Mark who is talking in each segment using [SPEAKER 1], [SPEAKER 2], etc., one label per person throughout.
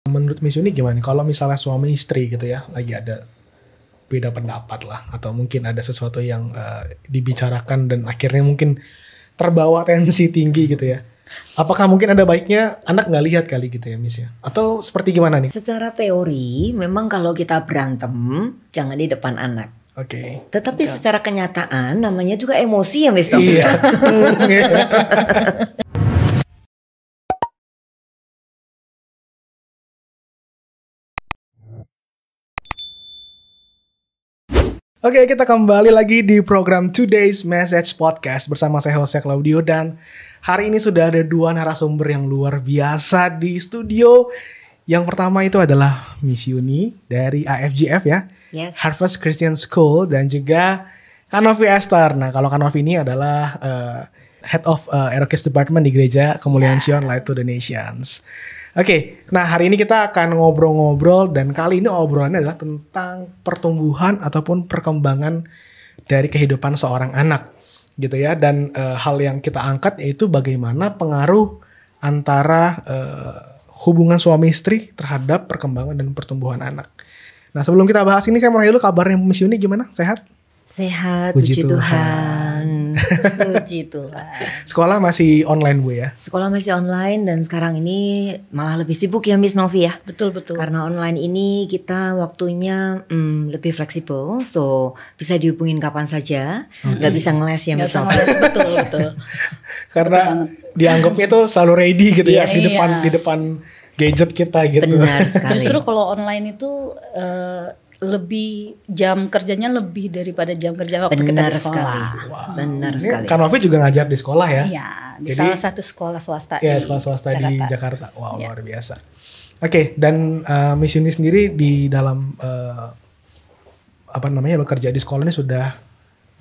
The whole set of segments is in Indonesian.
[SPEAKER 1] Menurut Miss Yuni gimana nih kalau misalnya suami istri gitu ya lagi ada beda pendapat lah atau mungkin ada sesuatu yang dibicarakan dan akhirnya mungkin terbawa tensi tinggi gitu ya. Apakah mungkin ada baiknya anak nggak lihat kali gitu ya Miss ya? Atau seperti gimana nih?
[SPEAKER 2] Secara teori memang kalau kita berantem jangan di depan anak.
[SPEAKER 1] Oke.
[SPEAKER 2] Tetapi secara kenyataan namanya juga emosi ya Miss.
[SPEAKER 1] Iya. Oke, kita kembali lagi di program Today's Message Podcast bersama saya Jose Claudio dan hari ini sudah ada dua narasumber yang luar biasa di studio. Yang pertama itu adalah Miss Yuni dari AFGF ya,
[SPEAKER 2] Yes.
[SPEAKER 1] Harvest Christian School, dan juga Kanovi Esther. Nah, kalau Kanovi ini adalah Head of Erokis Department di Gereja Kemuliaan Sion Light to the Nations. Oke, nah hari ini kita akan ngobrol-ngobrol dan kali ini obrolannya adalah tentang pertumbuhan ataupun perkembangan dari kehidupan seorang anak gitu ya. Dan hal yang kita angkat yaitu bagaimana pengaruh antara hubungan suami istri terhadap perkembangan dan pertumbuhan anak. Nah sebelum kita bahas ini saya mau nanya dulu kabarnya Miss Yuni gimana? Sehat?
[SPEAKER 2] Sehat,
[SPEAKER 1] Puji
[SPEAKER 2] puji Tuhan.
[SPEAKER 3] Puji Tuhan.
[SPEAKER 1] Sekolah masih online Bu ya?
[SPEAKER 2] Sekolah masih online dan sekarang ini malah lebih sibuk ya Miss Novi ya.
[SPEAKER 3] Betul.
[SPEAKER 2] Karena online ini kita waktunya lebih fleksibel, so bisa dihubungin kapan saja, nggak bisa ngeles ya Miss Novi.
[SPEAKER 3] Betul.
[SPEAKER 1] Karena dianggapnya tuh selalu ready gitu ya
[SPEAKER 2] Yes.
[SPEAKER 1] di depan gadget kita gitu.
[SPEAKER 2] Benar sekali.
[SPEAKER 3] Justru kalau online itu lebih jam kerjanya lebih daripada jam kerja waktu kita
[SPEAKER 2] Benar
[SPEAKER 3] di sekolah.
[SPEAKER 2] sekali.
[SPEAKER 1] Wow.
[SPEAKER 2] Benar
[SPEAKER 1] Ini
[SPEAKER 2] sekali.
[SPEAKER 1] Kak Novi juga ngajar di sekolah ya?
[SPEAKER 3] Iya, di
[SPEAKER 1] Jadi-
[SPEAKER 3] salah satu sekolah swasta
[SPEAKER 1] Ya
[SPEAKER 3] di
[SPEAKER 1] sekolah swasta di Jakarta. Wow
[SPEAKER 3] Ya.
[SPEAKER 1] luar biasa. Oke, dan Miss Yuni sendiri di dalam bekerja di sekolah ini sudah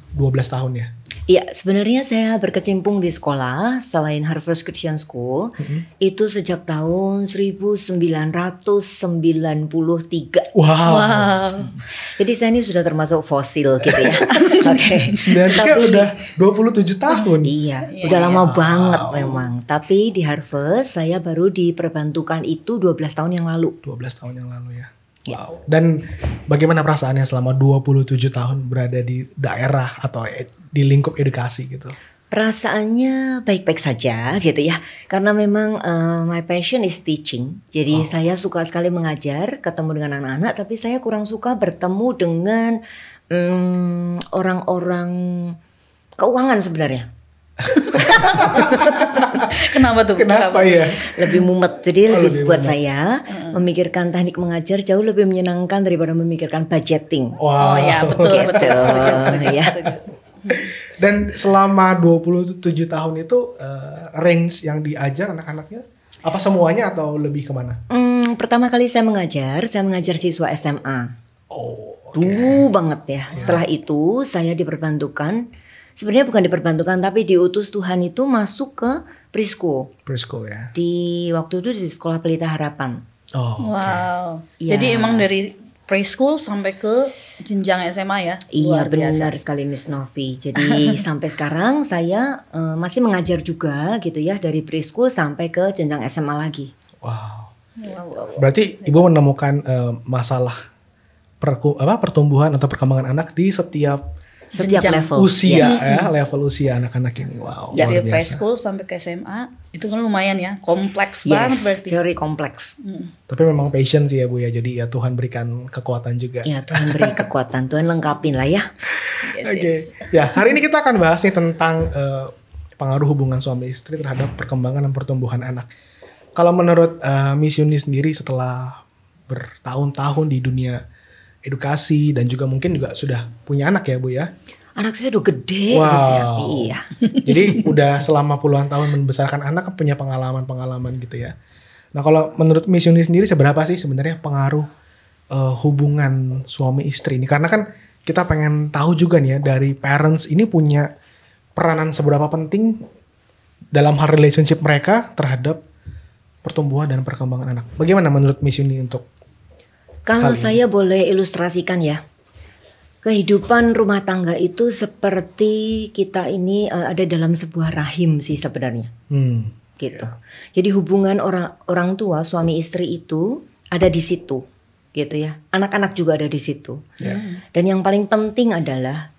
[SPEAKER 1] 12 tahun ya?
[SPEAKER 2] Iya, sebenarnya saya berkecimpung di sekolah selain Harvest Christian School itu sejak tahun 1993.
[SPEAKER 1] Wow.
[SPEAKER 2] Jadi saya ini sudah termasuk fosil gitu ya. Oke.
[SPEAKER 1] 93 udah 27 tahun.
[SPEAKER 2] Iya, udah lama banget memang. Tapi di Harvest saya baru diperbantukan itu 12 tahun yang lalu.
[SPEAKER 1] 12 tahun yang lalu ya. Wow. Dan bagaimana perasaannya selama 27 tahun berada di daerah atau di lingkup edukasi gitu?
[SPEAKER 2] Perasaannya baik-baik saja gitu ya. Karena memang my passion is teaching. Jadi saya suka sekali mengajar, ketemu dengan anak-anak. Tapi saya kurang suka bertemu dengan orang-orang keuangan sebenarnya.
[SPEAKER 3] Kenapa tuh?
[SPEAKER 1] Kenapa ya?
[SPEAKER 2] Lebih mumet. Jadi
[SPEAKER 1] lebih
[SPEAKER 2] buat
[SPEAKER 1] mumet.
[SPEAKER 2] saya memikirkan teknik mengajar jauh lebih menyenangkan daripada memikirkan budgeting.
[SPEAKER 1] Wow.
[SPEAKER 3] Oh ya, betul. Setuju.
[SPEAKER 2] Ya.
[SPEAKER 1] Dan selama 27 tahun itu range yang diajar anak-anaknya apa semuanya atau lebih kemana?
[SPEAKER 2] Pertama kali saya mengajar siswa SMA.
[SPEAKER 1] Oh,
[SPEAKER 2] Dulu banget ya. Setelah itu saya diperbantukan. Sebenarnya bukan diperbantukan tapi diutus Tuhan itu masuk ke preschool.
[SPEAKER 1] preschool ya.
[SPEAKER 2] Di waktu itu di Sekolah Pelita Harapan.
[SPEAKER 1] Oh,
[SPEAKER 3] Wow.
[SPEAKER 2] Ya.
[SPEAKER 3] Jadi emang dari preschool sampai ke jenjang SMA ya?
[SPEAKER 2] Iya
[SPEAKER 3] Luar biasa.
[SPEAKER 2] benar sekali Miss Novi. Jadi sampai sekarang saya masih mengajar juga gitu ya dari preschool sampai ke jenjang SMA lagi.
[SPEAKER 1] wow.
[SPEAKER 3] Wow.
[SPEAKER 1] Berarti ibu menemukan masalah pertumbuhan atau perkembangan anak di setiap
[SPEAKER 2] Setiap
[SPEAKER 3] Jenjang
[SPEAKER 2] level.
[SPEAKER 1] usia
[SPEAKER 2] Yes.
[SPEAKER 1] ya, level usia anak-anak ini. Wow,
[SPEAKER 3] Dari
[SPEAKER 1] luar biasa.
[SPEAKER 3] preschool sampai ke SMA itu kan lumayan ya, kompleks
[SPEAKER 2] Yes,
[SPEAKER 3] banget berarti.
[SPEAKER 2] very complex.
[SPEAKER 1] Tapi memang passion sih ya Bu ya. Jadi ya Tuhan berikan kekuatan juga.
[SPEAKER 2] Ya Tuhan beri kekuatan, Tuhan lengkapin lah ya.
[SPEAKER 3] Yes,
[SPEAKER 1] Oke.
[SPEAKER 3] yes.
[SPEAKER 1] Ya, hari ini kita akan bahas nih tentang pengaruh hubungan suami istri terhadap perkembangan dan pertumbuhan anak. Kalau menurut Miss Yuni sendiri setelah bertahun-tahun di dunia edukasi dan juga mungkin juga sudah punya anak ya Bu ya.
[SPEAKER 2] Anak saya udah gede
[SPEAKER 1] Wow.
[SPEAKER 2] terus ya. Iya.
[SPEAKER 1] Jadi udah selama puluhan tahun membesarkan anak kan punya pengalaman-pengalaman gitu ya. Nah kalau menurut Miss Yuni sendiri seberapa sih sebenarnya pengaruh hubungan suami istri ini? Karena kan kita pengen tahu juga nih ya dari parents ini punya peranan seberapa penting dalam hal relationship mereka terhadap pertumbuhan dan perkembangan anak. Bagaimana menurut Miss Yuni untuk
[SPEAKER 2] Kalau
[SPEAKER 1] Hal ini.
[SPEAKER 2] saya boleh ilustrasikan ya. Kehidupan rumah tangga itu seperti kita ini ada dalam sebuah rahim sih sebenarnya. gitu. Jadi hubungan orang tua suami istri itu ada di situ gitu ya. Anak-anak juga ada di situ. Dan yang paling penting adalah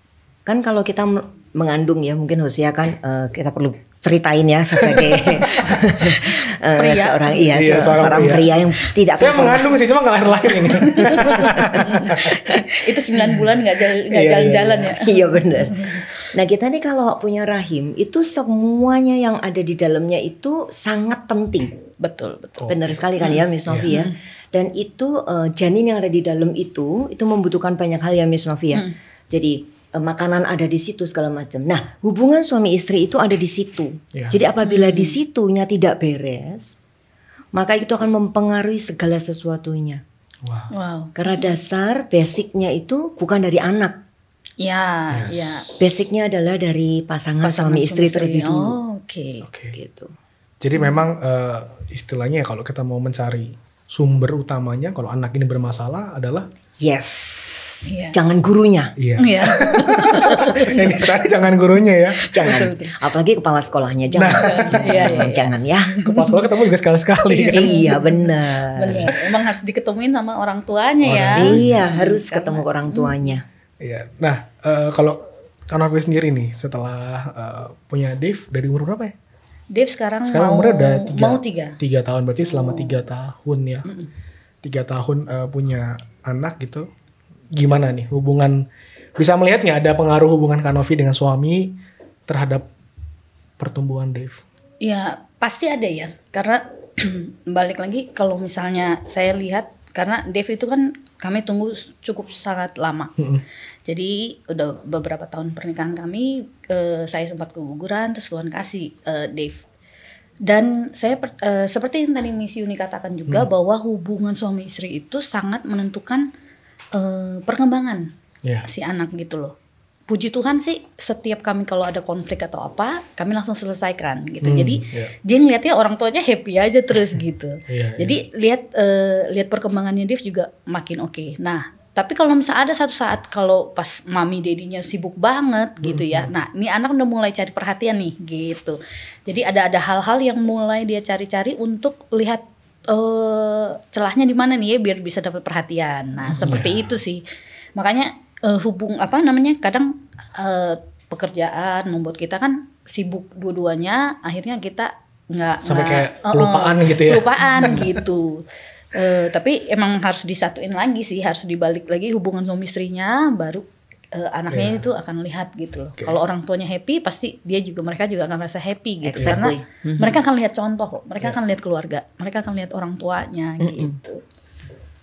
[SPEAKER 2] kan kalau kita mengandung ya, mungkin Hosea kan kita perlu ceritain ya sebagai seorang pria yang tidak.
[SPEAKER 1] Saya mengandung sih, cuma nggak lahir ini.
[SPEAKER 3] Itu 9 bulan nggak jalan-jalan ya.
[SPEAKER 2] Iya benar. Nah kita nih kalau punya rahim itu semuanya yang ada di dalamnya itu sangat penting.
[SPEAKER 3] Betul.
[SPEAKER 2] Benar sekali kan ya Miss Novi ya. Dan itu janin yang ada di dalam itu membutuhkan banyak hal ya Miss Novi ya. Jadi makanan ada di situ segala macam. Nah hubungan suami istri itu ada di situ. Jadi apabila di situnya tidak beres, maka itu akan mempengaruhi segala sesuatunya.
[SPEAKER 1] Wow.
[SPEAKER 2] Karena dasar basicnya itu bukan dari anak.
[SPEAKER 3] Ya.
[SPEAKER 2] Basicnya adalah dari pasangan suami istri terlebih dulu.
[SPEAKER 3] Oke.
[SPEAKER 2] Gitu.
[SPEAKER 1] Jadi memang istilahnya kalau kita mau mencari sumber utamanya kalau anak ini bermasalah adalah
[SPEAKER 2] jangan gurunya.
[SPEAKER 1] Iya. Yang dicari jangan gurunya ya.
[SPEAKER 2] Jangan. Apalagi kepala sekolahnya jangan. Jangan ya.
[SPEAKER 1] Kepala sekolah ketemu juga sekali-sekali kan.
[SPEAKER 2] Iya benar.
[SPEAKER 3] Emang harus diketemuin sama orang tuanya ya.
[SPEAKER 2] Iya harus ketemu orang tuanya.
[SPEAKER 1] Iya. Nah kalau Kak Novi sendiri nih setelah punya Dave dari umur berapa ya?
[SPEAKER 3] Dave sekarang
[SPEAKER 1] umurnya udah
[SPEAKER 3] 3
[SPEAKER 1] tahun, berarti selama 3 tahun ya. 3 tahun punya anak gitu. Gimana nih hubungan, bisa melihat nggak ada pengaruh hubungan Kak Novi dengan suami terhadap pertumbuhan Dave?
[SPEAKER 3] Ya pasti ada ya, karena balik lagi kalau misalnya saya lihat, karena Dave itu kan kami tunggu cukup sangat lama. Jadi udah beberapa tahun pernikahan kami, saya sempat keguguran, terus Tuhan kasih Dave. Dan saya seperti yang tadi Miss Yuni katakan juga bahwa hubungan suami istri itu sangat menentukan perkembangan si anak gitu loh. Puji Tuhan sih setiap kami kalau ada konflik atau apa kami langsung selesaikan gitu. Jadi dia ngeliatnya orang tuanya happy aja terus gitu. Jadi lihat perkembangannya Dev juga makin oke. Nah tapi kalau misalnya ada satu saat kalau pas mami dedinya sibuk banget gitu ya. Nah ini anak udah mulai cari perhatian nih gitu. Jadi ada hal-hal yang mulai dia cari-cari untuk lihat celahnya di mana nih ya biar bisa dapat perhatian. Nah seperti itu sih. Makanya kadang pekerjaan membuat kita kan sibuk dua-duanya, akhirnya kita nggak
[SPEAKER 1] sampai kayak kelupaan gitu ya.
[SPEAKER 3] Kelupaan gitu. Tapi emang harus disatuin lagi sih, harus dibalik lagi hubungan suami istrinya, baru anaknya itu akan lihat gitu loh. Kalau orang tuanya happy, pasti mereka juga akan rasa happy gitu. Karena mereka akan lihat contoh kok, mereka akan lihat keluarga, mereka akan lihat orang tuanya gitu.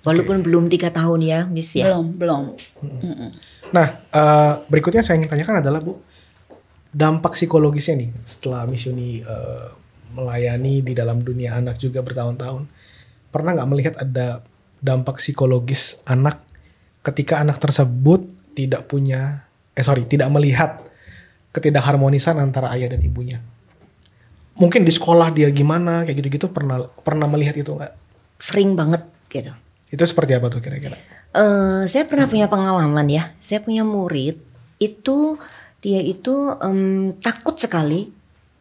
[SPEAKER 2] Walaupun belum 3 tahun ya, Miss ya.
[SPEAKER 3] Belum.
[SPEAKER 1] Nah, berikutnya saya ingin tanyakan adalah Bu, dampak psikologisnya nih setelah Miss Yuni melayani di dalam dunia anak juga bertahun-tahun. Pernah nggak melihat ada dampak psikologis anak ketika anak tersebut tidak melihat ketidakharmonisan antara ayah dan ibunya? Mungkin di sekolah dia gimana kayak gitu-gitu, pernah melihat itu nggak?
[SPEAKER 2] Sering banget gitu.
[SPEAKER 1] Itu seperti apa tuh kira-kira?
[SPEAKER 2] Saya pernah punya pengalaman ya. Saya punya murid dia itu takut sekali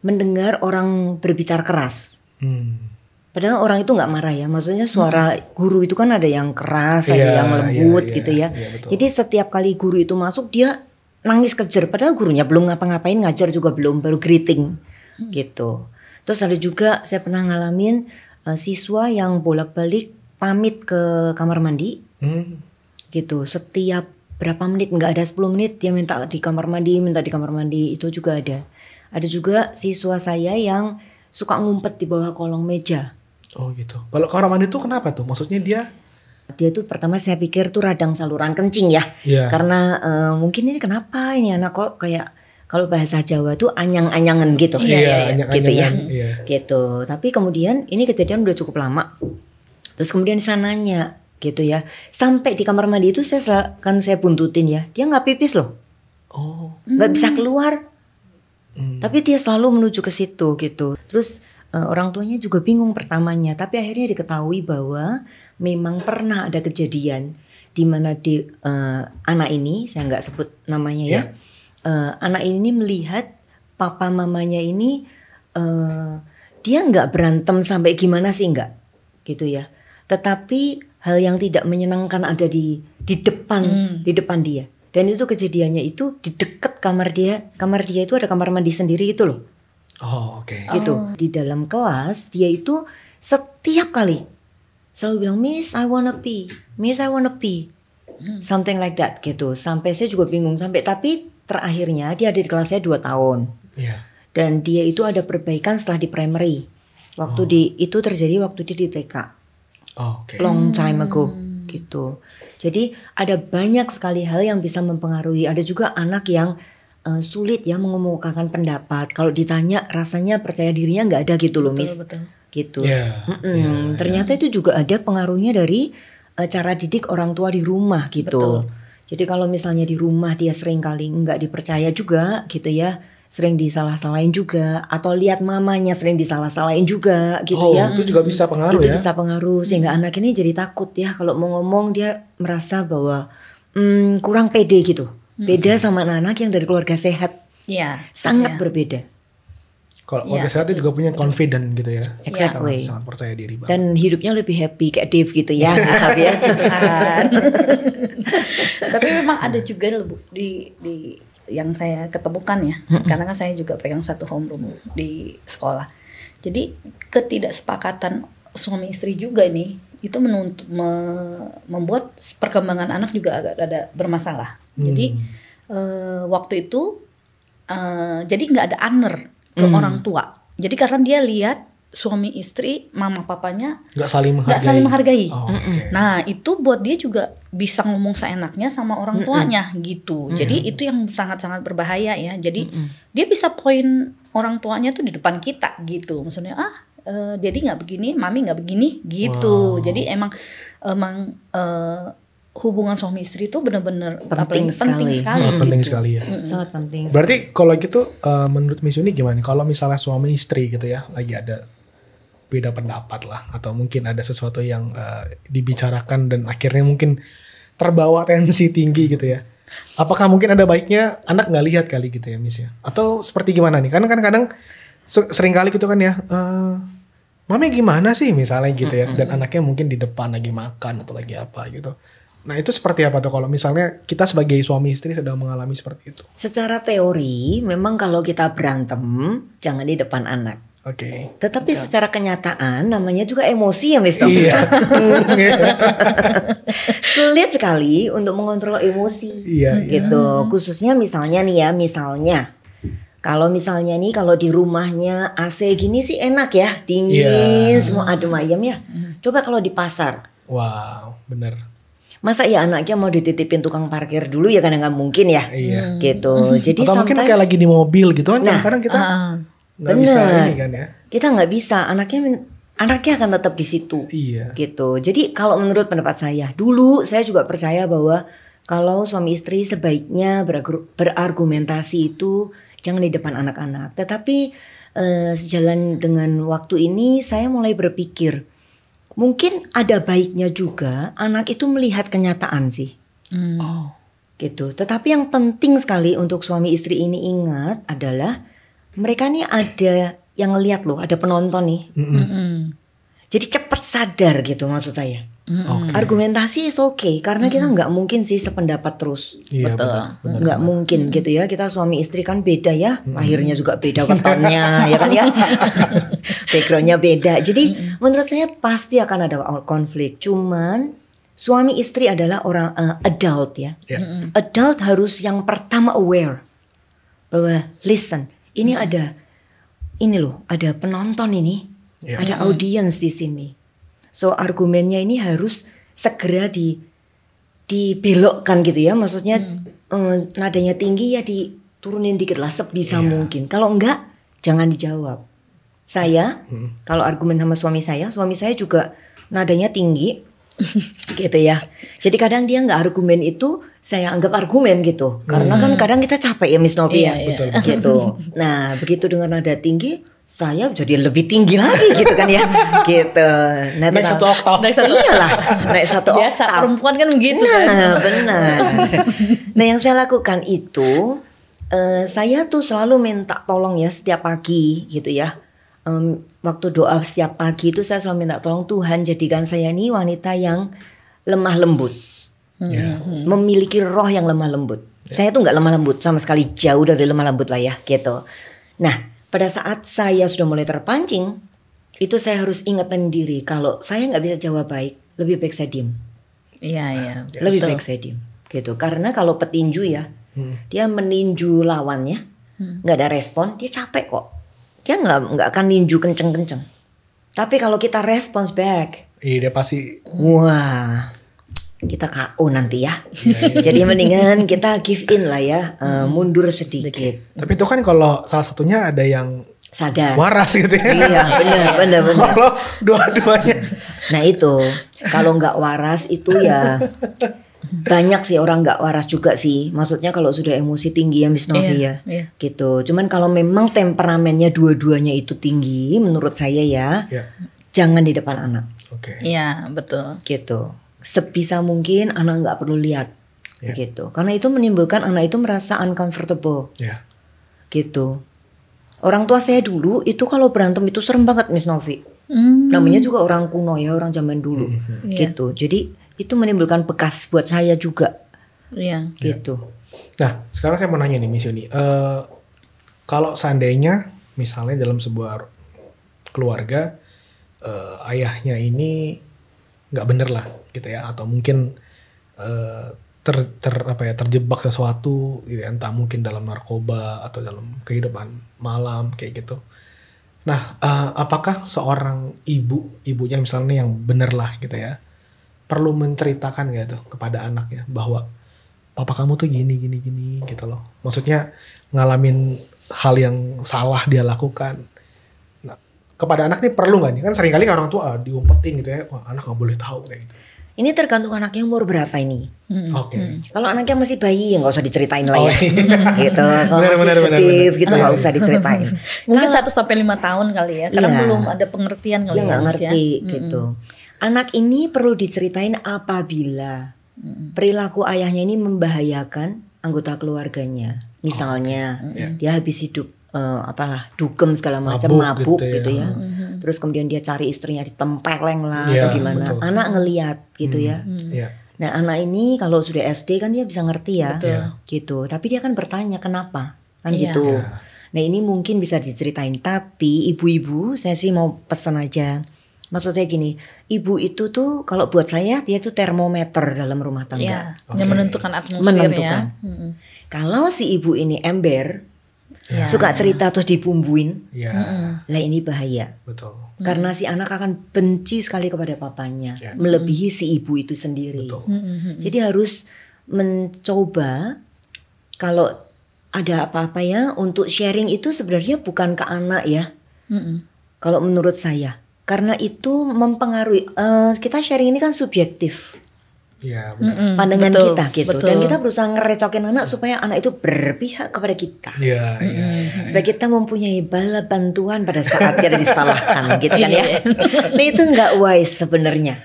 [SPEAKER 2] mendengar orang berbicara keras. Padahal orang itu nggak marah ya. Maksudnya suara guru itu kan ada yang keras, ada yang lembut gitu ya. Jadi setiap kali guru itu masuk dia nangis kejer. Padahal gurunya belum ngapa-ngapain, ngajar juga belum, baru greeting gitu. Terus ada juga saya pernah ngalamin siswa yang bolak-balik pamit ke kamar mandi gitu. Setiap berapa menit, nggak ada 10 menit dia minta di kamar mandi, itu juga ada. Ada juga siswa saya yang suka ngumpet di bawah kolong meja.
[SPEAKER 1] Oh gitu. Kalau kamar mandi itu kenapa tuh? Maksudnya dia
[SPEAKER 2] tuh pertama saya pikir tuh radang saluran kencing ya. Karena mungkin ini kenapa ini anak kok kayak kalau bahasa Jawa tuh anyang-anyangan gitu. Gitu ya. Gitu. Tapi kemudian ini kejadian udah cukup lama. Terus kemudian saya nanya gitu ya. Sampai di kamar mandi itu saya buntutin ya. Dia nggak pipis loh. Nggak bisa keluar. Tapi dia selalu menuju ke situ gitu. Terus orang tuanya juga bingung pertamanya. Tapi akhirnya diketahui bahwa memang pernah ada kejadian di mana anak ini, saya nggak sebut namanya ya. Anak ini melihat papa mamanya ini dia nggak berantem sampai gimana sih, nggak gitu ya. Tetapi hal yang tidak menyenangkan ada di depan dia. Dan itu kejadiannya itu di dekat kamar dia. Kamar dia itu ada kamar mandi sendiri gitu loh.
[SPEAKER 1] Oh, oke.
[SPEAKER 2] Gitu. Di dalam kelas dia itu setiap kali selalu bilang, Miss I wanna pee, Miss I wanna pee, something like that gitu. Sampai saya juga bingung tapi terakhirnya dia ada di kelasnya 2 tahun.
[SPEAKER 1] Iya.
[SPEAKER 2] Dan dia itu ada perbaikan setelah di primary. Waktu itu terjadi waktu dia di TK.
[SPEAKER 1] Oh, oke.
[SPEAKER 2] Long time ago gitu. Jadi ada banyak sekali hal yang bisa mempengaruhi. Ada juga anak yang sulit ya mengemukakan pendapat. Kalau ditanya rasanya percaya dirinya nggak ada gitu loh, Miss.
[SPEAKER 3] Betul.
[SPEAKER 2] Gitu.
[SPEAKER 1] Yeah.
[SPEAKER 2] Ternyata itu juga ada pengaruhnya dari cara didik orang tua di rumah gitu.
[SPEAKER 3] Betul.
[SPEAKER 2] Jadi kalau misalnya di rumah dia sering kali nggak dipercaya juga gitu ya, sering disalah-salahin juga, atau lihat mamanya sering disalah-salahin juga gitu ya.
[SPEAKER 1] Itu juga bisa pengaruh
[SPEAKER 2] Itu
[SPEAKER 1] ya.
[SPEAKER 2] bisa pengaruh sehingga anak ini jadi takut ya kalau mau ngomong, dia merasa bahwa kurang pede gitu. Beda sama anak yang dari keluarga sehat.
[SPEAKER 3] Iya.
[SPEAKER 2] Sangat berbeda.
[SPEAKER 1] Kalau keluarga sehat itu juga punya confident gitu ya.
[SPEAKER 2] Exactly.
[SPEAKER 1] Sangat percaya diri banget.
[SPEAKER 2] Dan hidupnya lebih happy kayak Dave gitu ya. Ya
[SPEAKER 3] Tuhan. Tapi memang ada juga di yang saya ketemukan ya, karena kan saya juga pegang satu homeroom di sekolah. Jadi ketidaksepakatan suami istri juga ini itu membuat perkembangan anak juga agak ada bermasalah. Jadi waktu itu jadi nggak ada honor ke orang tua. Jadi karena dia lihat suami istri, mama papanya
[SPEAKER 1] nggak saling
[SPEAKER 3] menghargai.
[SPEAKER 1] Oh, okay.
[SPEAKER 3] Nah itu buat dia juga bisa ngomong seenaknya sama orang tuanya gitu. Jadi itu yang sangat-sangat berbahaya ya. Jadi dia bisa poin orang tuanya tuh di depan kita gitu. Maksudnya Daddy nggak begini, mami nggak begini gitu. Jadi emang hubungan suami istri itu benar-benar penting sekali.
[SPEAKER 1] Sangat penting sekali ya.
[SPEAKER 2] Sangat penting.
[SPEAKER 1] Berarti kalau gitu menurut Miss Yuni gimana? Kalau misalnya suami istri gitu ya lagi ada beda pendapat lah, atau mungkin ada sesuatu yang dibicarakan dan akhirnya mungkin terbawa tensi tinggi gitu ya. Apakah mungkin ada baiknya anak nggak lihat kali gitu ya, Miss ya? Atau seperti gimana nih? Karena kan kadang sering kali gitu kan ya. Mami gimana sih misalnya gitu ya, dan anaknya mungkin di depan lagi makan atau lagi apa gitu. Nah itu seperti apa tuh kalau misalnya kita sebagai suami istri sedang mengalami seperti itu?
[SPEAKER 2] Secara teori memang kalau kita berantem jangan di depan anak.
[SPEAKER 1] Oke.
[SPEAKER 2] Tetapi secara kenyataan namanya juga emosi ya, Miss Tom.
[SPEAKER 1] Iya.
[SPEAKER 2] Sulit sekali untuk mengontrol emosi.
[SPEAKER 1] Iya.
[SPEAKER 2] Gitu. Khususnya misalnya nih ya, kalau misalnya nih kalau di rumahnya AC gini sih enak ya, dingin, semua adem ayem ya. Coba kalau di pasar.
[SPEAKER 1] Wow, bener.
[SPEAKER 2] Masa ya anaknya mau dititipin tukang parkir dulu ya, kadang nggak mungkin ya.
[SPEAKER 1] Iya.
[SPEAKER 2] Gitu. Jadi
[SPEAKER 1] atau mungkin kayak lagi di mobil gitu kan, kadang-kadang kita nggak bisa ini kan ya.
[SPEAKER 2] Kita nggak bisa, anaknya akan tetap di situ.
[SPEAKER 1] Iya.
[SPEAKER 2] Gitu. Jadi kalau menurut pendapat saya, dulu saya juga percaya bahwa kalau suami istri sebaiknya berargumentasi itu jangan di depan anak-anak. Tetapi sejalan dengan waktu ini saya mulai berpikir, mungkin ada baiknya juga anak itu melihat kenyataan sih. Gitu. Tetapi yang penting sekali untuk suami istri ini ingat adalah mereka nih ada yang ngeliat loh, ada penonton nih. Jadi cepat sadar gitu maksud saya. Argumentasi is okay karena kita nggak mungkin sih sependapat terus.
[SPEAKER 1] Iya,
[SPEAKER 3] Betul.
[SPEAKER 2] Nggak mungkin gitu ya, kita suami istri kan beda ya, lahirnya juga beda wetonnya ya kan ya. Backgroundnya beda. Jadi menurut saya pasti akan ada konflik. Cuman suami istri adalah orang adult ya. Adult harus yang pertama aware bahwa listen, ini ada penonton ini, ada audience di sini. So argumennya ini harus segera dibelokkan gitu ya. Maksudnya nadanya tinggi ya diturunin dikit lah sebisa mungkin. Kalau enggak jangan dijawab. Saya kalau argumen sama suami saya juga nadanya tinggi gitu ya. Jadi kadang dia nggak argumen itu saya anggap argumen gitu. Karena kan kadang kita capek ya Miss Novi ya.
[SPEAKER 1] Betul.
[SPEAKER 2] Gitu. Nah begitu dengan nada tinggi saya jadi lebih tinggi lagi gitu kan ya. Gitu. Nah,
[SPEAKER 1] naik satu oktav.
[SPEAKER 2] Iyalah, naik satu oktav.
[SPEAKER 3] Biasa perempuan kan begitu kan.
[SPEAKER 2] Benar. Nah yang saya lakukan itu saya tuh selalu minta tolong ya setiap pagi gitu ya. waktu doa setiap pagi itu saya selalu minta tolong Tuhan jadikan saya ini wanita yang lemah lembut, memiliki roh yang lemah lembut. Saya tuh nggak lemah lembut sama sekali, jauh dari lemah lembut lah ya gitu. Nah pada saat saya sudah mulai terpancing, itu saya harus ingatkan diri kalau saya nggak bisa jawab baik, lebih baik saya diem.
[SPEAKER 3] Iya.
[SPEAKER 2] Lebih baik saya diem gitu. Karena kalau petinju ya, dia meninju lawannya, nggak ada respon, dia capek kok. Dia nggak akan ninju kenceng-kenceng. Tapi kalau kita respons back,
[SPEAKER 1] iya dia pasti.
[SPEAKER 2] Wah, kita KO nanti ya. Jadi mendingan kita give in lah ya, mundur sedikit.
[SPEAKER 1] Tapi itu kan kalau salah satunya ada yang
[SPEAKER 2] Sadar.
[SPEAKER 1] waras gitu ya.
[SPEAKER 2] Iya benar.
[SPEAKER 1] Kalau dua-duanya.
[SPEAKER 2] Nah itu kalau nggak waras itu ya banyak sih orang nggak waras juga sih. Maksudnya kalau sudah emosi tinggi ya Miss Novi ya, gitu. Cuman kalau memang temperamennya dua-duanya itu tinggi, menurut saya ya, jangan di depan anak.
[SPEAKER 1] Oke.
[SPEAKER 3] Iya betul.
[SPEAKER 2] Gitu. Sebisa mungkin anak nggak perlu lihat, gitu. Karena itu menimbulkan anak itu merasa uncomfortable, gitu. Orang tua saya dulu itu kalau berantem itu serem banget Miss Novi. Namanya juga orang kuno ya, orang zaman dulu, gitu. Jadi itu menimbulkan bekas buat saya juga, gitu.
[SPEAKER 1] Nah sekarang saya mau nanya nih Miss Yuni, kalau seandainya misalnya dalam sebuah keluarga ayahnya ini nggak bener lah gitu ya, atau mungkin terjebak sesuatu gitu, entah mungkin dalam narkoba atau dalam kehidupan malam kayak gitu. Nah apakah seorang ibunya misalnya yang bener lah gitu ya, perlu menceritakan gitu kepada anaknya bahwa papa kamu tuh gini gitu loh. Maksudnya ngalamin hal yang salah dia lakukan. Nah, kepada anak nih perlu nggak nih? Kan seringkali orang tua diumpetin gitu ya, wah anak nggak boleh tahu kayak gitu.
[SPEAKER 2] Ini tergantung anaknya umur berapa ini.
[SPEAKER 1] Oke.
[SPEAKER 2] Kalau anaknya masih bayi ya nggak usah diceritain lah ya. Gitu. Kalau masih sedih gitu nggak usah diceritain.
[SPEAKER 3] Mungkin 1-5 tahun kali ya, karena belum ada pengertian kali
[SPEAKER 2] dia nggak ngerti
[SPEAKER 3] ya.
[SPEAKER 2] gitu. Anak ini perlu diceritain apabila perilaku ayahnya ini membahayakan anggota keluarganya. Misalnya dia habis hidup dugem segala macam, mabuk gitu ya. Terus kemudian dia cari istrinya ditempeleng lah atau gimana.
[SPEAKER 1] Betul.
[SPEAKER 2] Anak ngelihat gitu ya. Nah anak ini kalau sudah SD kan dia bisa ngerti ya, gitu. Tapi dia kan bertanya kenapa, kan gitu. Nah ini mungkin bisa diceritain. Tapi ibu-ibu saya sih mau pesan aja. Maksud saya gini, ibu itu tuh kalau buat saya dia tuh termometer dalam rumah tangga.
[SPEAKER 3] Yang menentukan atmosfer ya.
[SPEAKER 2] Kalau si ibu ini ember, suka cerita terus dibumbuin, lah ini bahaya.
[SPEAKER 1] Betul.
[SPEAKER 2] Karena si anak akan benci sekali kepada papanya, melebihi si ibu itu sendiri. Jadi harus mencoba kalau ada apa-apa ya untuk sharing itu sebenarnya bukan ke anak ya. Kalau menurut saya, karena itu mempengaruhi. Kita sharing ini kan subjektif.
[SPEAKER 1] Iya,
[SPEAKER 2] pandangan kita gitu. Dan kita berusaha ngerecokin anak supaya anak itu berpihak kepada kita. Supaya kita mempunyai bala bantuan pada saat kita disalahkan gitu kan ya. Nah itu nggak wise sebenarnya.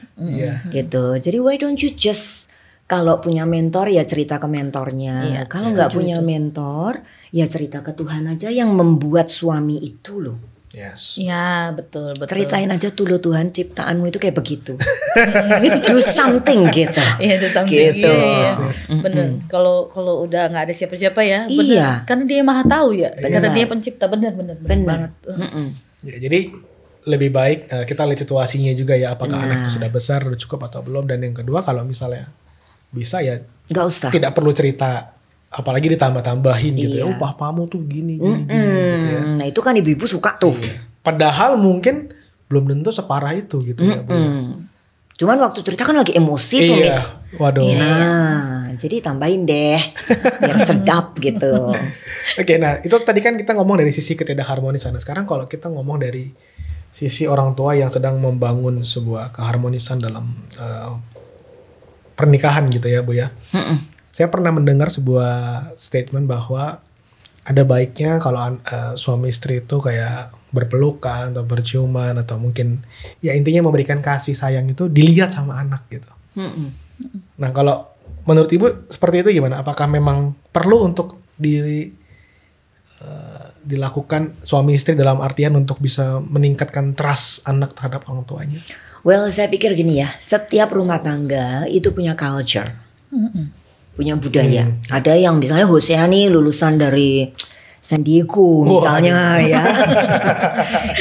[SPEAKER 2] Gitu. Jadi why don't you just kalau punya mentor ya cerita ke mentornya. Kalau nggak punya mentor ya cerita ke Tuhan aja yang membuat suami itu loh.
[SPEAKER 3] Ya betul.
[SPEAKER 2] Ceritain aja tuh lo Tuhan ciptaanmu itu kayak begitu. Do something gitu.
[SPEAKER 3] Iya do something gitu. Bener. Kalau udah nggak ada siapa-siapa ya. Bener. Karena dia maha tahu ya. Karena dia pencipta bener banget.
[SPEAKER 1] Ya, jadi lebih baik kita lihat situasinya juga ya. Apakah anak itu sudah besar, udah cukup atau belum. Dan yang kedua kalau misalnya bisa ya nggak usah. Tidak perlu cerita. Apalagi ditambah-tambahin gitu ya. Papamu tuh gini gitu ya.
[SPEAKER 2] Nah itu kan ibu-ibu suka tuh.
[SPEAKER 1] Padahal mungkin belum tentu separah itu gitu ya.
[SPEAKER 2] Cuman waktu cerita kan lagi emosi tuh Miss.
[SPEAKER 1] Waduh.
[SPEAKER 2] Nah jadi tambahin deh. Biar sedap gitu.
[SPEAKER 1] Oke, nah itu tadi kan kita ngomong dari sisi ketidakharmonisan. Sekarang kalau kita ngomong dari sisi orang tua yang sedang membangun sebuah keharmonisan dalam pernikahan gitu ya Bu ya. Saya pernah mendengar sebuah statement bahwa ada baiknya kalau suami istri itu kayak berpelukan atau berciuman atau mungkin ya intinya memberikan kasih sayang itu dilihat sama anak gitu. Nah kalau menurut Ibu seperti itu gimana? Apakah memang perlu untuk dilakukan suami istri dalam artian untuk bisa meningkatkan trust anak terhadap orang tuanya?
[SPEAKER 2] Well, saya pikir gini ya, setiap rumah tangga itu punya culture, punya budaya. Ada yang misalnya Hosea nih lulusan dari San Diego misalnya ya,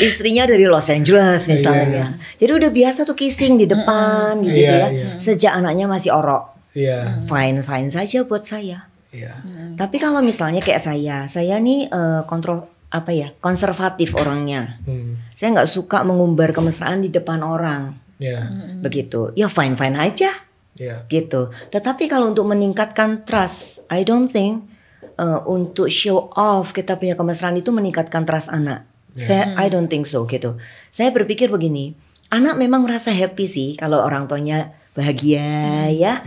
[SPEAKER 2] istrinya dari Los Angeles misalnya. Jadi udah biasa tuh kissing di depan gitu ya, sejak anaknya masih orok. Fine saja buat saya. Tapi kalau misalnya kayak saya nih konservatif orangnya. Saya nggak suka mengumbar kemesraan di depan orang. Begitu. Ya fine aja. Gitu. Tetapi kalau untuk meningkatkan trust, I don't think untuk show off kita punya kemesraan itu meningkatkan trust anak. I don't think so gitu. Saya berpikir begini, anak memang merasa happy sih kalau orang tuanya bahagia ya,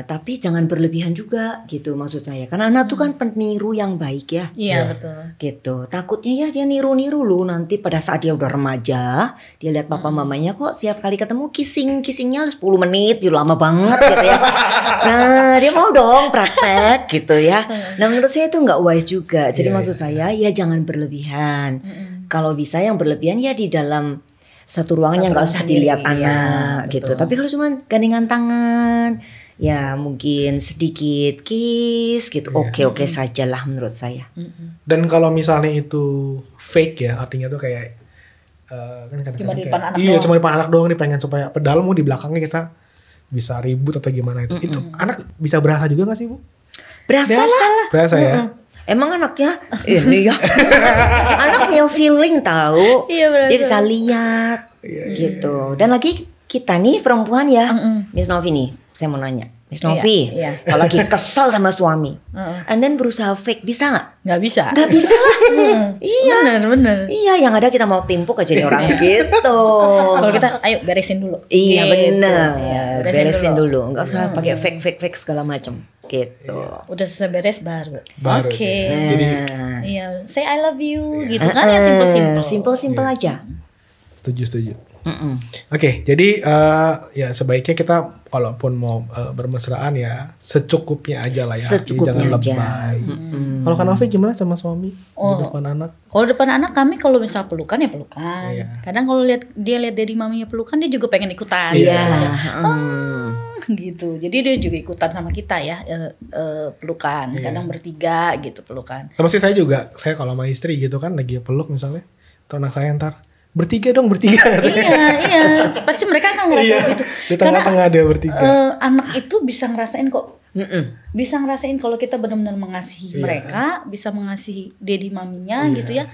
[SPEAKER 2] tapi jangan berlebihan juga gitu maksud saya. Karena anak tuh kan peniru yang baik ya.
[SPEAKER 3] Iya betul.
[SPEAKER 2] Gitu. Takutnya ya dia niru lu nanti pada saat dia udah remaja, dia lihat papa mamanya kok setiap kali ketemu kissingnya 10 menit, gitu lama banget gitu ya. Nah dia mau dong praktek gitu ya. Nah menurut saya itu nggak wise juga. Jadi maksud saya ya jangan berlebihan. Kalau bisa yang berlebihan ya di dalam satu ruangan yang nggak usah dilihat anak gitu. Tapi kalau cuma gandengan tangan, ya mungkin sedikit kiss gitu. Oke saja lah menurut saya.
[SPEAKER 1] Dan kalau misalnya itu fake ya, artinya tuh kayak kan kadang-kadang
[SPEAKER 3] Cuma di depan anak
[SPEAKER 1] iya
[SPEAKER 3] doang.
[SPEAKER 1] cuma di depan anak doang nih, pengen supaya padahal mau di belakangnya kita bisa ribut atau gimana itu. Itu anak bisa berasa juga nggak sih Bu?
[SPEAKER 2] Berasa lah.
[SPEAKER 1] Berasa ya.
[SPEAKER 2] Emang anaknya ini ya. Anak punya feeling tahu.
[SPEAKER 3] Iya, berasa.
[SPEAKER 2] Dia bisa lihat gitu. Dan lagi kita nih perempuan ya. Miss Novi nih, saya mau nanya. Miss Novi,
[SPEAKER 3] Iya.
[SPEAKER 2] kalau lagi kesel sama suami, and then berusaha fake, bisa nggak?
[SPEAKER 3] Nggak bisa.
[SPEAKER 2] Nggak bisa lah. Iya.
[SPEAKER 3] Bener.
[SPEAKER 2] Iya, yang ada kita mau timpuk aja nih orang gitu.
[SPEAKER 3] Kalau kita ayo beresin dulu.
[SPEAKER 2] Iya
[SPEAKER 3] Gitu.
[SPEAKER 2] benar.
[SPEAKER 3] Iya,
[SPEAKER 2] Beresin dulu. Nggak usah pakai fake segala macam. Gitu.
[SPEAKER 3] Udah selesai beres baru.
[SPEAKER 1] Baru,
[SPEAKER 3] Oke.
[SPEAKER 1] ya. Jadi
[SPEAKER 3] Iya, say I love you gitu kan ya
[SPEAKER 2] Simple aja.
[SPEAKER 1] setuju. Oke, jadi ya sebaiknya kita kalaupun mau bermesraan ya secukupnya aja lah ya.
[SPEAKER 2] Secukupnya
[SPEAKER 1] Jangan
[SPEAKER 2] aja.
[SPEAKER 1] lebay. Kalau Kak Novi gimana sama suami di depan anak?
[SPEAKER 3] Kalau depan anak kami kalau misal pelukan ya pelukan. Kadang kalau dia lihat dari maminya pelukan dia juga pengen ikutan.
[SPEAKER 2] Iya.
[SPEAKER 3] Gitu. Jadi dia juga ikutan sama kita ya pelukan. Kadang bertiga gitu pelukan.
[SPEAKER 1] Sama sih saya juga. Saya kalau sama istri gitu kan lagi peluk misalnya, atau anak saya ntar bertiga
[SPEAKER 3] Iya. Pasti mereka akan ngerasa gitu.
[SPEAKER 1] Di tengah-tengah dia bertiga.
[SPEAKER 3] Anak itu bisa ngerasain kok. Bisa ngerasain kalau kita benar-benar mengasihi mereka, bisa mengasihi dedi maminya gitu ya.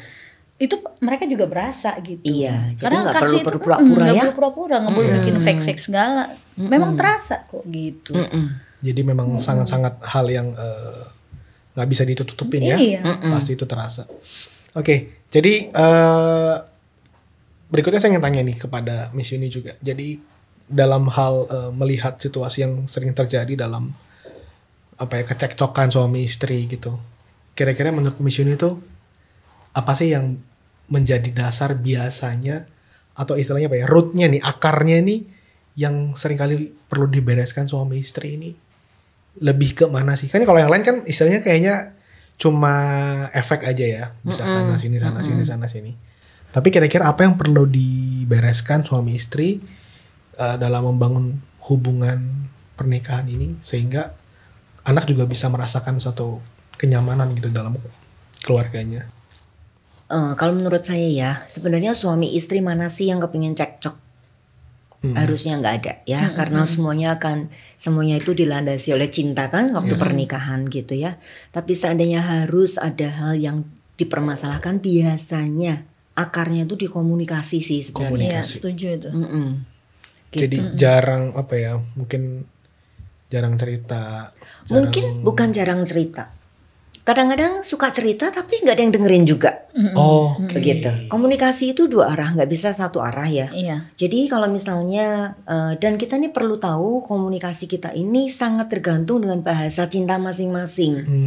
[SPEAKER 3] Itu mereka juga berasa gitu.
[SPEAKER 2] Iya, jadi
[SPEAKER 3] Karena
[SPEAKER 2] nggak
[SPEAKER 3] kasih
[SPEAKER 2] perlu
[SPEAKER 3] itu
[SPEAKER 2] pura-pura ya.
[SPEAKER 3] nggak perlu pura-pura, nggak perlu bikin fake segala. Memang terasa kok gitu.
[SPEAKER 1] Jadi memang sangat-sangat hal yang nggak bisa ditutupin ya.
[SPEAKER 3] Iya.
[SPEAKER 1] Pasti itu terasa. Oke, jadi berikutnya saya ingin tanya nih kepada Miss Yuni juga. Jadi dalam hal melihat situasi yang sering terjadi dalam kecekcokan suami istri gitu. Kira-kira menurut Miss Yuni itu apa sih yang menjadi dasar biasanya atau istilahnya rootnya nih, akarnya nih yang seringkali perlu dibereskan suami istri ini? Lebih ke mana sih? Kan kalau yang lain kan istilahnya kayaknya cuma efek aja ya, bisa sana sini. Tapi kira-kira apa yang perlu dibereskan suami istri dalam membangun hubungan pernikahan ini sehingga anak juga bisa merasakan satu kenyamanan gitu dalam keluarganya?
[SPEAKER 2] Kalau menurut saya ya, sebenarnya suami istri mana sih yang kepingin cekcok? Harusnya nggak ada ya, karena semuanya itu dilandasi oleh cinta kan waktu pernikahan gitu ya. Tapi seandainya harus ada hal yang dipermasalahkan, biasanya akarnya itu di komunikasi sih sebenarnya.
[SPEAKER 3] Iya, setuju itu.
[SPEAKER 1] Jadi jarang mungkin jarang cerita.
[SPEAKER 2] Mungkin bukan jarang cerita. Kadang-kadang suka cerita tapi nggak ada yang dengerin juga. Begitu. Komunikasi itu dua arah, nggak bisa satu arah ya.
[SPEAKER 3] Iya.
[SPEAKER 2] Jadi kalau misalnya dan kita nih perlu tahu komunikasi kita ini sangat tergantung dengan bahasa cinta masing-masing.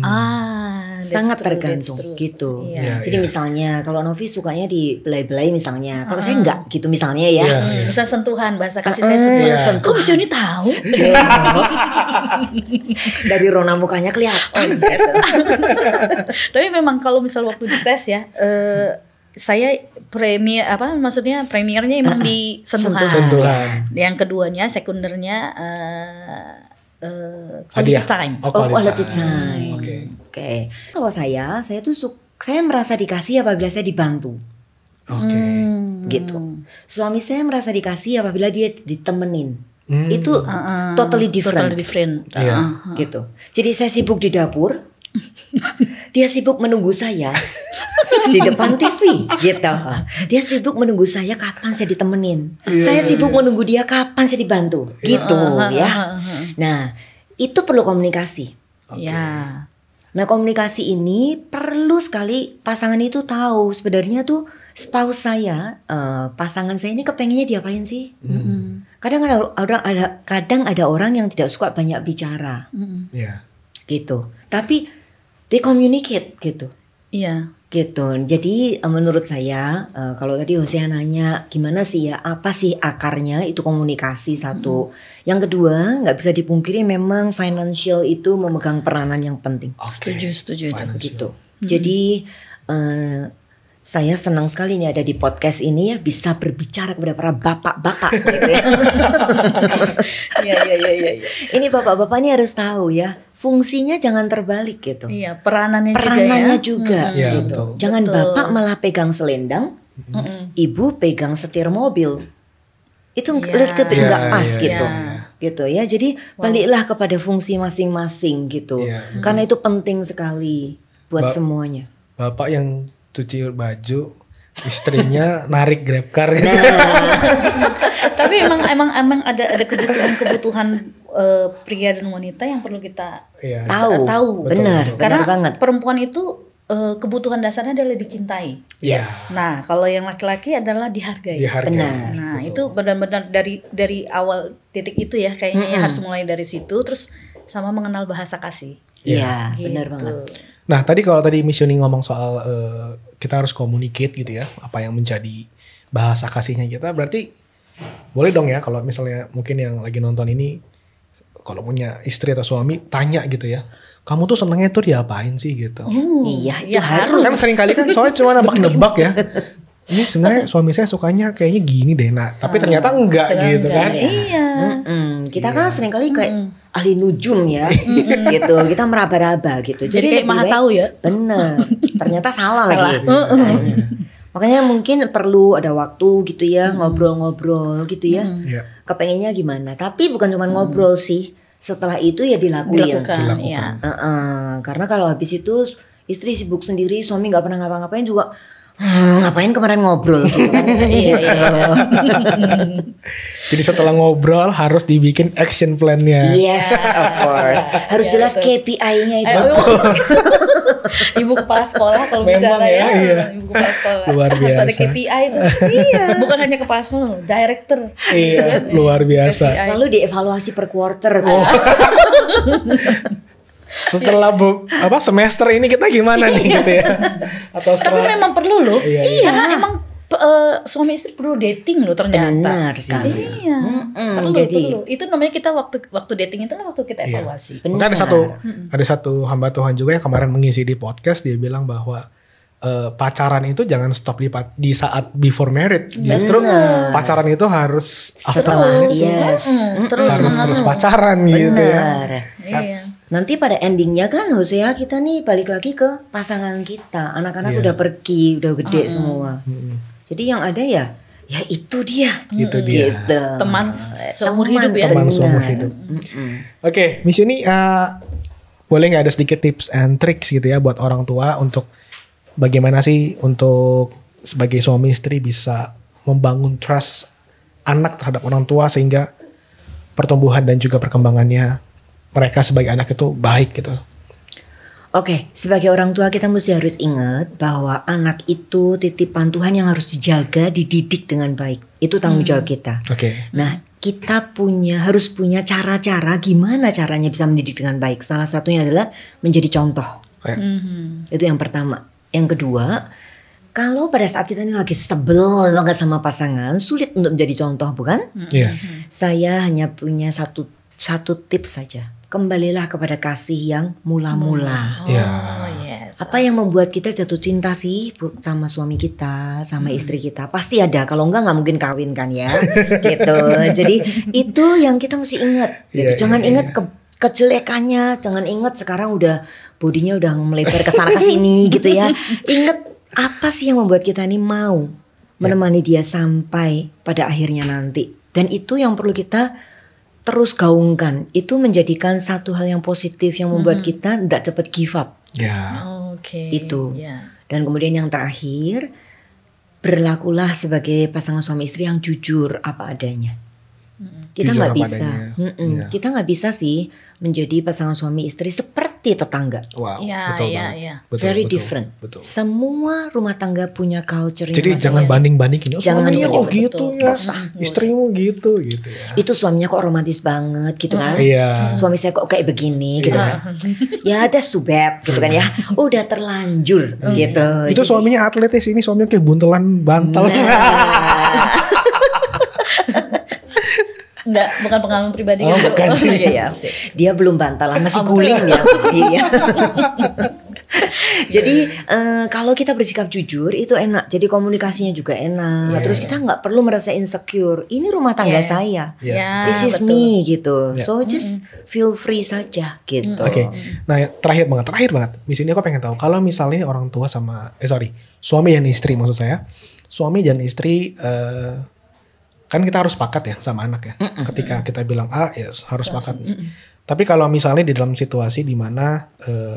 [SPEAKER 2] sangat
[SPEAKER 3] true,
[SPEAKER 2] tergantung
[SPEAKER 3] that's true.
[SPEAKER 2] gitu.
[SPEAKER 3] Iya.
[SPEAKER 2] Jadi misalnya kalau Novi sukanya dibelai-belai misalnya, kalau saya enggak gitu misalnya ya.
[SPEAKER 1] Iya.
[SPEAKER 3] Bisa sentuhan, bahasa kasih saya sentuhan.
[SPEAKER 1] Iya.
[SPEAKER 3] Kok Miss Yuni tahu?
[SPEAKER 2] Dari rona mukanya kelihatan.
[SPEAKER 3] Yes. Tapi memang kalau misal waktu di tes ya, saya premiernya emang di sentuhan.
[SPEAKER 1] Sentuhan.
[SPEAKER 3] Yang keduanya, sekundernya
[SPEAKER 1] Hadiah.
[SPEAKER 3] quality time.
[SPEAKER 1] Oh,
[SPEAKER 2] Quality time.
[SPEAKER 1] Oke.
[SPEAKER 2] Kalau saya tuh saya merasa dikasih apabila saya dibantu.
[SPEAKER 1] Oke.
[SPEAKER 2] Gitu. Suami saya merasa dikasih apabila dia ditemenin. Itu totally different.
[SPEAKER 3] Totally different.
[SPEAKER 1] Iya.
[SPEAKER 2] Gitu. Jadi saya sibuk di dapur, dia sibuk menunggu saya di depan TV gitu. Dia sibuk menunggu saya kapan saya ditemenin. Saya sibuk menunggu dia kapan saya dibantu. Gitu ya. Nah, itu perlu komunikasi.
[SPEAKER 3] Ya.
[SPEAKER 2] Nah, komunikasi ini perlu sekali pasangan itu tahu sebenarnya tuh spouse saya, pasangan saya ini kepengennya diapain sih? Kadang ada orang yang tidak suka banyak bicara.
[SPEAKER 1] Iya.
[SPEAKER 2] Gitu. Tapi they communicate gitu.
[SPEAKER 3] Iya.
[SPEAKER 2] Gitu. Jadi menurut saya kalau tadi Hosea nanya gimana sih ya, apa sih akarnya, itu komunikasi satu. Yang kedua, nggak bisa dipungkiri memang financial itu memegang peranan yang penting.
[SPEAKER 3] Setuju itu.
[SPEAKER 2] Gitu. Jadi saya senang sekali nih ada di podcast ini ya, bisa berbicara kepada para bapak-bapak gitu ya.
[SPEAKER 3] Iya.
[SPEAKER 2] Ini bapak-bapak ini harus tahu ya, fungsinya jangan terbalik gitu.
[SPEAKER 3] Iya, peranannya
[SPEAKER 2] juga
[SPEAKER 1] Iya,
[SPEAKER 2] gitu.
[SPEAKER 1] betul.
[SPEAKER 2] Jangan bapak malah pegang selendang, ibu pegang setir mobil. Itu lebih nggak pas gitu. Gitu ya. Jadi baliklah kepada fungsi masing-masing gitu.
[SPEAKER 1] Iya.
[SPEAKER 2] Karena itu penting sekali buat semuanya.
[SPEAKER 1] Bapak yang cuci baju, istrinya narik Grab car.
[SPEAKER 3] Tapi emang ada kebutuhan pria dan wanita yang perlu kita tahu.
[SPEAKER 2] Benar banget.
[SPEAKER 3] Perempuan itu kebutuhan dasarnya adalah dicintai.
[SPEAKER 1] Yes.
[SPEAKER 3] Nah, kalau yang laki-laki adalah dihargai.
[SPEAKER 2] Benar.
[SPEAKER 3] Nah, itu benar-benar dari awal titik itu ya, kayaknya ya harus mulai dari situ, terus sama mengenal bahasa kasih.
[SPEAKER 2] Iya,
[SPEAKER 3] Gitu.
[SPEAKER 2] benar banget.
[SPEAKER 1] Nah, kalau tadi Miss Yuni ngomong soal kita harus communicate gitu ya, apa yang menjadi bahasa kasihnya kita, berarti boleh dong ya kalau misalnya mungkin yang lagi nonton ini kalau punya istri atau suami tanya gitu ya, kamu tuh senengnya tuh diapain sih gitu.
[SPEAKER 2] Iya, itu harus.
[SPEAKER 1] Kan sering kali kan soalnya cuma nebak-nebak ya. Ini sebenarnya suami saya sukanya kayaknya gini deh, nah tapi ternyata enggak gitu kan.
[SPEAKER 3] Iya.
[SPEAKER 2] Kita kan sering kali kayak ahli nujum ya, gitu. Kita meraba-raba gitu.
[SPEAKER 3] Jadi kayak maha tahu ya.
[SPEAKER 2] Bener. Ternyata salah lagi. Makanya mungkin perlu ada waktu gitu ya, ngobrol-ngobrol gitu ya. Kepengennya gimana? Tapi bukan cuma ngobrol sih. Setelah itu ya dilakuin.
[SPEAKER 3] Ya.
[SPEAKER 2] Karena kalau habis itu istri sibuk sendiri, suami nggak pernah ngapa-ngapain juga. Ngapain kemarin ngobrol gitu kan. Iya.
[SPEAKER 1] Jadi setelah ngobrol harus dibikin action plan-nya.
[SPEAKER 2] Yes, of course. Harus jelas KPI-nya itu.
[SPEAKER 3] Ibu kepala sekolah kalau
[SPEAKER 1] Memang
[SPEAKER 3] bicara
[SPEAKER 1] ya, iya.
[SPEAKER 3] Ibu kepala sekolah.
[SPEAKER 1] Luar
[SPEAKER 3] Harus ada
[SPEAKER 1] biasa.
[SPEAKER 3] KPI itu. Iya. Bukan hanya kepala sekolah, director.
[SPEAKER 1] Iya, luar biasa.
[SPEAKER 3] KPI.
[SPEAKER 2] Lalu dievaluasi per quarter.
[SPEAKER 1] Setelah semester ini kita gimana nih gitu ya? Atau
[SPEAKER 3] Tapi
[SPEAKER 1] setelah
[SPEAKER 3] memang perlu loh.
[SPEAKER 1] Iya.
[SPEAKER 3] Karena emang suami istri perlu dating loh ternyata.
[SPEAKER 2] Benar sekali.
[SPEAKER 3] Iya.
[SPEAKER 2] Jadi-
[SPEAKER 3] perlu. Itu namanya kita waktu dating itu waktu kita evaluasi.
[SPEAKER 1] Mungkin ada satu hamba Tuhan juga yang kemarin mengisi di podcast, dia bilang bahwa pacaran itu jangan stop di saat before married. Justru pacaran itu harus after marriage.
[SPEAKER 2] Yes.
[SPEAKER 1] Terus pacaran gitu ya.
[SPEAKER 2] Benar.
[SPEAKER 3] Iya.
[SPEAKER 2] Nanti pada endingnya kan Hosea kita nih balik lagi ke pasangan kita. Anak-anak
[SPEAKER 1] Iya.
[SPEAKER 2] udah pergi, udah gede semua. Jadi yang ada ya itu dia.
[SPEAKER 1] Itu dia.
[SPEAKER 2] Gitu.
[SPEAKER 3] Teman seumur hidup ya.
[SPEAKER 1] Teman seumur hidup. Oke, Miss Yuni, boleh nggak ada sedikit tips and tricks gitu ya buat orang tua untuk bagaimana sih untuk sebagai suami istri bisa membangun trust anak terhadap orang tua sehingga pertumbuhan dan juga perkembangannya mereka sebagai anak itu baik gitu.
[SPEAKER 2] Oke, sebagai orang tua kita mesti harus ingat bahwa anak itu titipan Tuhan yang harus dijaga, dididik dengan baik. Itu tanggung jawab kita.
[SPEAKER 1] Oke.
[SPEAKER 2] Nah, kita harus punya cara-cara gimana caranya bisa mendidik dengan baik. Salah satunya adalah menjadi contoh. Itu yang pertama. Yang kedua, kalau pada saat kita ini lagi sebel banget sama pasangan, sulit untuk menjadi contoh, bukan?
[SPEAKER 1] Iya.
[SPEAKER 2] Saya hanya punya satu tips saja. Kembalilah kepada kasih yang mula-mula.
[SPEAKER 1] Iya.
[SPEAKER 3] Yes.
[SPEAKER 2] Apa yang membuat kita jatuh cinta sih sama suami kita, sama istri kita? Pasti ada. Kalau enggak mungkin kawin kan ya, gitu. Jadi itu yang kita mesti ingat. Gitu.
[SPEAKER 1] Iya,
[SPEAKER 2] Jangan
[SPEAKER 1] iya,
[SPEAKER 2] ingat kejelekannya. Jangan ingat sekarang udah bodinya udah melebar ke sana ke sini, gitu ya. Ingat apa sih yang membuat kita ini mau menemani dia sampai pada akhirnya nanti. Dan itu yang perlu kita terus gaungkan. Itu menjadikan satu hal yang positif yang membuat kita tidak cepat give up.
[SPEAKER 1] Ya.
[SPEAKER 3] Oke.
[SPEAKER 2] Itu.
[SPEAKER 3] Ya.
[SPEAKER 2] Dan kemudian yang terakhir, berlakulah sebagai pasangan suami istri yang jujur apa adanya. Kita
[SPEAKER 1] Jujur
[SPEAKER 2] nggak
[SPEAKER 1] apa
[SPEAKER 2] bisa,
[SPEAKER 1] adanya. Iya.
[SPEAKER 2] kita nggak bisa sih menjadi pasangan suami istri seperti tetangga.
[SPEAKER 1] Wow.
[SPEAKER 3] Iya,
[SPEAKER 1] Betul
[SPEAKER 3] iya,
[SPEAKER 1] banget.
[SPEAKER 3] iya.
[SPEAKER 1] Betul,
[SPEAKER 2] Very
[SPEAKER 1] betul,
[SPEAKER 2] different.
[SPEAKER 1] Betul.
[SPEAKER 2] Semua rumah tangga punya culture.
[SPEAKER 1] Jadi jangan banding-bandingin. Oh,
[SPEAKER 2] Jangan
[SPEAKER 1] suaminya kok
[SPEAKER 2] banding-banding,
[SPEAKER 1] gitu
[SPEAKER 3] betul.
[SPEAKER 1] ya.
[SPEAKER 3] Bosan.
[SPEAKER 1] Istrimu gitu ya.
[SPEAKER 2] Itu suaminya kok romantis banget gitu kan.
[SPEAKER 1] Iya.
[SPEAKER 2] Suami saya kok kayak begini gitu
[SPEAKER 1] Iya.
[SPEAKER 2] kan. Ya that's too bad gitu kan ya. Udah terlanjur gitu.
[SPEAKER 1] Itu suaminya atletis, ini suaminya kayak buntelan bantal.
[SPEAKER 3] Enggak, bukan pengalaman pribadi
[SPEAKER 1] Oh,
[SPEAKER 3] kan?
[SPEAKER 1] bukan sih.
[SPEAKER 3] Iya, iya, sip.
[SPEAKER 2] Dia belum bantalan, masih guling ya. Iya. Jadi kalau kita bersikap jujur itu enak. Jadi komunikasinya juga enak.
[SPEAKER 1] Yeah.
[SPEAKER 2] Terus kita nggak perlu merasa insecure. Ini rumah tangga
[SPEAKER 3] Yes.
[SPEAKER 2] saya.
[SPEAKER 1] Yes.
[SPEAKER 3] Ya,
[SPEAKER 2] This is
[SPEAKER 3] betul.
[SPEAKER 2] me gitu.
[SPEAKER 1] Yeah.
[SPEAKER 2] So just feel free saja gitu.
[SPEAKER 1] Oke. Nah, terakhir banget. Di sini aku pengen tahu kalau misalnya orang tua sama suami dan istri maksud saya. Suami dan istri kan kita harus sepakat ya sama anak ya. Ketika kita bilang A, ya harus sepakat. Tapi kalau misalnya di dalam situasi di mana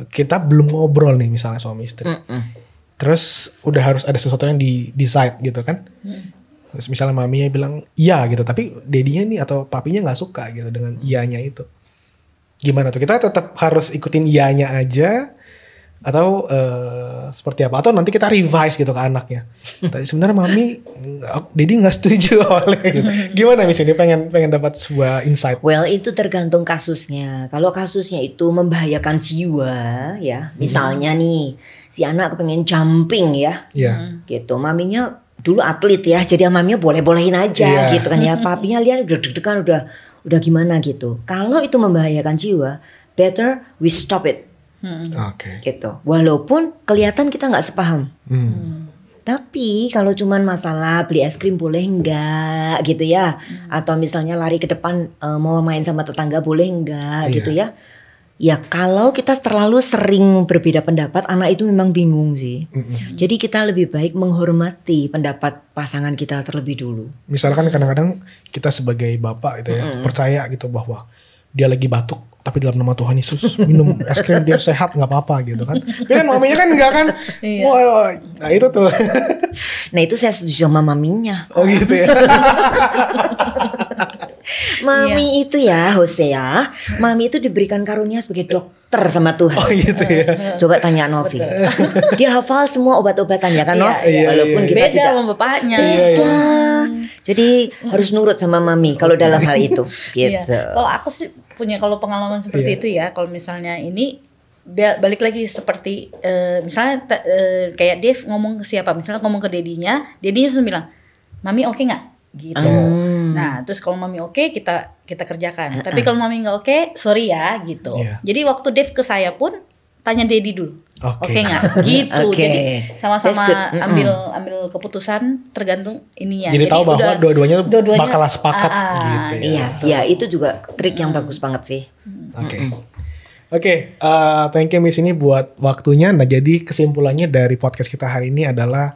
[SPEAKER 1] kita belum ngobrol nih misalnya suami istri. Terus udah harus ada sesuatu yang di decide gitu kan. Terus misalnya maminya bilang iya gitu, tapi dedinya nih atau papinya nggak suka gitu dengan iyanya itu. Gimana tuh? Kita tetap harus ikutin iyanya aja atau seperti apa? Atau nanti kita revise gitu ke anaknya. Tadi sebenarnya mami, dedi nggak setuju oleh gitu. Gimana misalnya pengen dapat sebuah insight?
[SPEAKER 2] Well itu tergantung kasusnya. Kalau kasusnya itu membahayakan jiwa ya. Misalnya nih si anak kepengen jumping ya.
[SPEAKER 1] Iya.
[SPEAKER 2] Gitu. Maminya dulu atlet ya. Jadi maminya boleh-bolehin aja
[SPEAKER 1] Iya.
[SPEAKER 2] gitu kan ya. Papinya lihat udah deg-degan udah gimana gitu. Kalau itu membahayakan jiwa, better we stop it.
[SPEAKER 1] Oke.
[SPEAKER 2] Gitu. Walaupun kelihatan kita nggak sepaham. Tapi kalau cuman masalah beli es krim boleh enggak gitu ya. Atau misalnya lari ke depan mau main sama tetangga boleh enggak
[SPEAKER 1] Iya.
[SPEAKER 2] gitu ya. Ya kalau kita terlalu sering berbeda pendapat, anak itu memang bingung sih. Jadi kita lebih baik menghormati pendapat pasangan kita terlebih dulu.
[SPEAKER 1] Misalkan kadang-kadang kita sebagai bapak gitu ya percaya gitu bahwa dia lagi batuk, tapi dalam nama Tuhan Yesus minum es krim dia sehat nggak apa-apa gitu kan. Tapi kan maminya kan enggak kan.
[SPEAKER 3] Iya.
[SPEAKER 1] Wah, nah itu tuh.
[SPEAKER 2] Nah itu saya setuju sama maminya.
[SPEAKER 1] Oh gitu ya.
[SPEAKER 2] Mami itu ya Hosea, mami itu diberikan karunia sebagai dokter sama Tuhan.
[SPEAKER 1] Oh gitu ya.
[SPEAKER 2] Coba tanya Novi. Dia hafal semua obat-obatan ya kan
[SPEAKER 3] Iya,
[SPEAKER 2] Nov?
[SPEAKER 3] iya,
[SPEAKER 2] Walaupun
[SPEAKER 1] iya.
[SPEAKER 2] kita
[SPEAKER 3] Beda
[SPEAKER 2] tidak.
[SPEAKER 3] sama bapaknya.
[SPEAKER 1] Iya, iya.
[SPEAKER 2] Wah, jadi harus nurut sama mami kalau dalam hal itu.
[SPEAKER 3] Iya.
[SPEAKER 2] Gitu.
[SPEAKER 3] Kalau aku sih punya kalau pengalaman seperti
[SPEAKER 1] Iya.
[SPEAKER 3] itu ya. Kalau misalnya ini balik lagi seperti misalnya kayak Dev ngomong ke siapa, misalnya ngomong ke dedinya langsung bilang, "Mami oke nggak?" gitu. Nah, terus kalau mami oke kita kerjakan. Tapi kalau mami nggak oke, sorry ya gitu.
[SPEAKER 1] Iya.
[SPEAKER 3] Jadi waktu Dev ke saya pun tanya Dedi dulu.
[SPEAKER 1] Oke.
[SPEAKER 3] Oke nggak? Gitu.
[SPEAKER 2] Oke.
[SPEAKER 3] Jadi sama-sama
[SPEAKER 2] That's good.
[SPEAKER 3] ambil keputusan tergantung ininya.
[SPEAKER 1] Jadi tahu bahwa
[SPEAKER 3] udah-
[SPEAKER 1] dua-duanya bakal sepakat gitu ya.
[SPEAKER 2] Iya, iya itu juga trik yang bagus banget sih.
[SPEAKER 1] Oke. Oke, thank you Miss ini buat waktunya. Nah, jadi kesimpulannya dari podcast kita hari ini adalah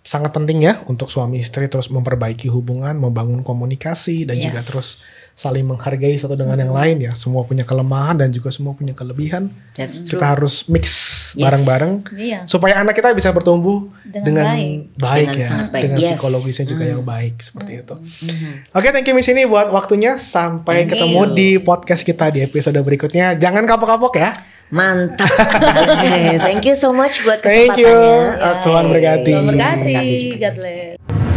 [SPEAKER 1] sangat penting ya untuk suami istri terus memperbaiki hubungan, membangun komunikasi dan juga
[SPEAKER 3] Yes.
[SPEAKER 1] terus saling menghargai satu dengan yang lain ya. Semua punya kelemahan dan juga semua punya kelebihan.
[SPEAKER 2] That's true.
[SPEAKER 1] Kita harus mix
[SPEAKER 2] Yes.
[SPEAKER 1] bareng-bareng
[SPEAKER 3] Iya.
[SPEAKER 1] supaya anak kita bisa bertumbuh dengan baik
[SPEAKER 2] Dengan
[SPEAKER 1] ya,
[SPEAKER 2] sangat baik.
[SPEAKER 1] dengan
[SPEAKER 2] Yes.
[SPEAKER 1] psikologisnya juga yang baik seperti itu. Oke, thank you Miss ini buat waktunya. Sampai
[SPEAKER 3] Thank
[SPEAKER 1] ketemu
[SPEAKER 3] you.
[SPEAKER 1] di podcast kita di episode berikutnya. Jangan kapok-kapok ya.
[SPEAKER 2] Mantap. Thank you so much buat
[SPEAKER 1] Thank you.
[SPEAKER 2] kesempatannya.
[SPEAKER 1] Tuhan berkati.
[SPEAKER 3] Tuhan berkati.
[SPEAKER 2] Berkati juga.
[SPEAKER 3] God bless.